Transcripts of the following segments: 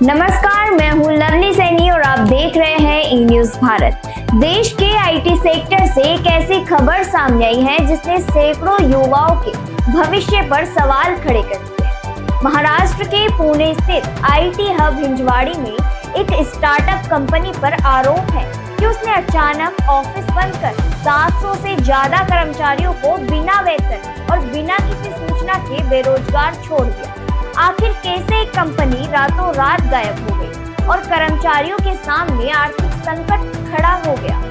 नमस्कार, मैं हूं लवली सैनी और आप देख रहे हैं ई न्यूज भारत। देश के आईटी सेक्टर से एक ऐसी खबर सामने आई है जिसने सैकड़ों युवाओं के भविष्य पर सवाल खड़े कर दिए। महाराष्ट्र के पुणे स्थित आईटी हब हिंजवाड़ी में एक स्टार्टअप कंपनी पर आरोप है कि उसने अचानक ऑफिस बंद कर 700 से ज्यादा कर्मचारियों को बिना वेतन और बिना किसी सूचना के बेरोजगार छोड़ दिया। आखिर कैसे एक कंपनी रातों रात गायब हो गई और कर्मचारियों के सामने आर्थिक संकट खड़ा हो गया?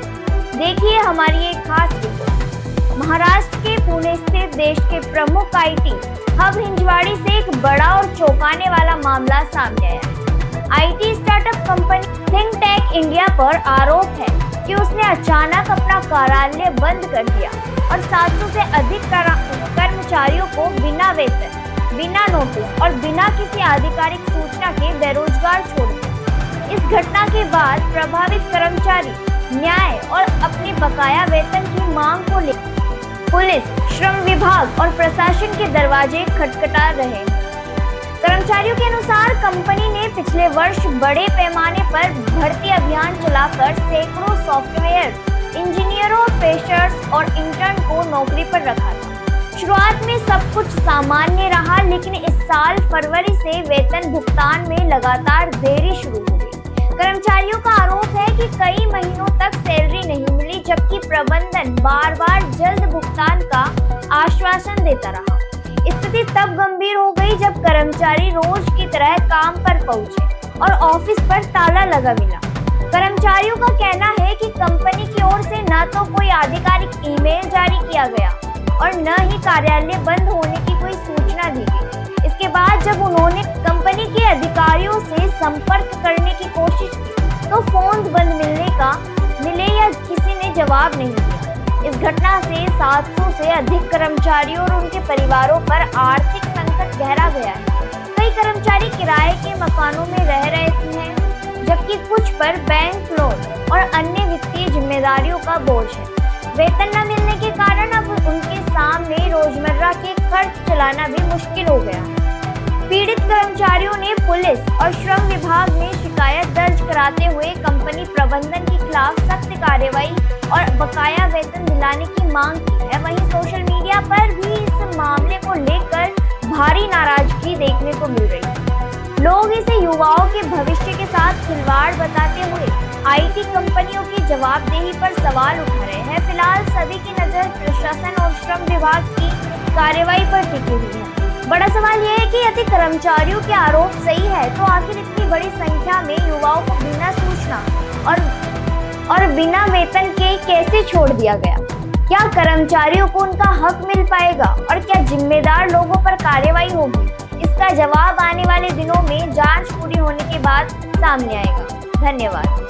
देखिए हमारी एक खास रिपोर्ट। महाराष्ट्र के पुणे स्थित देश के प्रमुख आईटी हब हिंजवाड़ी से एक बड़ा और चौंकाने वाला मामला सामने आया। आईटी स्टार्टअप कंपनी थिंकटैक इंडिया पर आरोप है कि उसने अचानक अपना कार्यालय बंद कर दिया और 700 से अधिक कर्मचारियों को बिना वेतन, बिना नोटिस और बिना किसी आधिकारिक सूचना के बेरोजगार छोड़ दिया। इस घटना के बाद प्रभावित कर्मचारी न्याय और अपने बकाया वेतन की मांग को लेकर पुलिस, श्रम विभाग और प्रशासन के दरवाजे खटखटा रहे हैं। कर्मचारियों के अनुसार कंपनी ने पिछले वर्ष बड़े पैमाने पर भर्ती अभियान चलाकर सैकड़ों सॉफ्टवेयर इंजीनियरों, फ्रेशर्स और इंटर्न को नौकरी पर रखा था। शुरुआत में सब कुछ सामान्य रहा, लेकिन इस साल फरवरी से वेतन भुगतान में लगातार देरी शुरू हो गई। कर्मचारियों का आरोप है कि कई महीनों तक सैलरी नहीं मिली, जबकि प्रबंधन बार-बार जल्द भुगतान का आश्वासन देता रहा। स्थिति तब गंभीर हो गई जब कर्मचारी रोज की तरह काम पर पहुंचे और ऑफिस पर ताला लगा मिला। कर्मचारियों का कहना है कि कंपनी की ओर से न तो कोई आधिकारिक ईमेल जारी किया गया और न ही कार्यालय बंद होने की कोई सूचना दी गई। इसके बाद जब उन्होंने कंपनी के अधिकारियों से संपर्क करने की कोशिश की तो फोन बंद मिले या किसी ने जवाब नहीं दिया। इस घटना से 700 से अधिक कर्मचारियों और उनके परिवारों पर आर्थिक संकट गहरा गया है। कई कर्मचारी किराए के मकानों में रह रहे हैं, जबकि कुछ पर बैंक लोन और अन्य वित्तीय जिम्मेदारियों का बोझ है। वेतन न मिलने के कारण अब उनके सामने रोजमर्रा के खर्च चलाना भी मुश्किल हो गया। पीड़ित कर्मचारियों ने पुलिस और श्रम विभाग में शिकायत दर्ज कराते हुए कंपनी प्रबंधन के खिलाफ सख्त कार्रवाई और बकाया वेतन दिलाने की मांग की है। वहीं सोशल मीडिया पर भी इस मामले को लेकर भारी नाराजगी देखने को मिल रही है। लोग इसे युवाओं के भविष्य के साथ खिलवाड़ बताते हुए आईटी कंपनियों की जवाबदेही पर सवाल उठा रहे हैं। फिलहाल सभी की नजर प्रशासन और श्रम विभाग की कार्रवाई पर टिकी हुई है। बड़ा सवाल यह है कि यदि कर्मचारियों के आरोप सही है तो आखिर इतनी बड़ी संख्या में युवाओं को बिना सूचना और बिना वेतन के कैसे छोड़ दिया गया? क्या कर्मचारियों को उनका हक मिल पाएगा और क्या जिम्मेदार लोगों पर कार्रवाई होगी? इसका जवाब आने वाले दिनों में जांच पूरी होने के बाद सामने आएगा। धन्यवाद।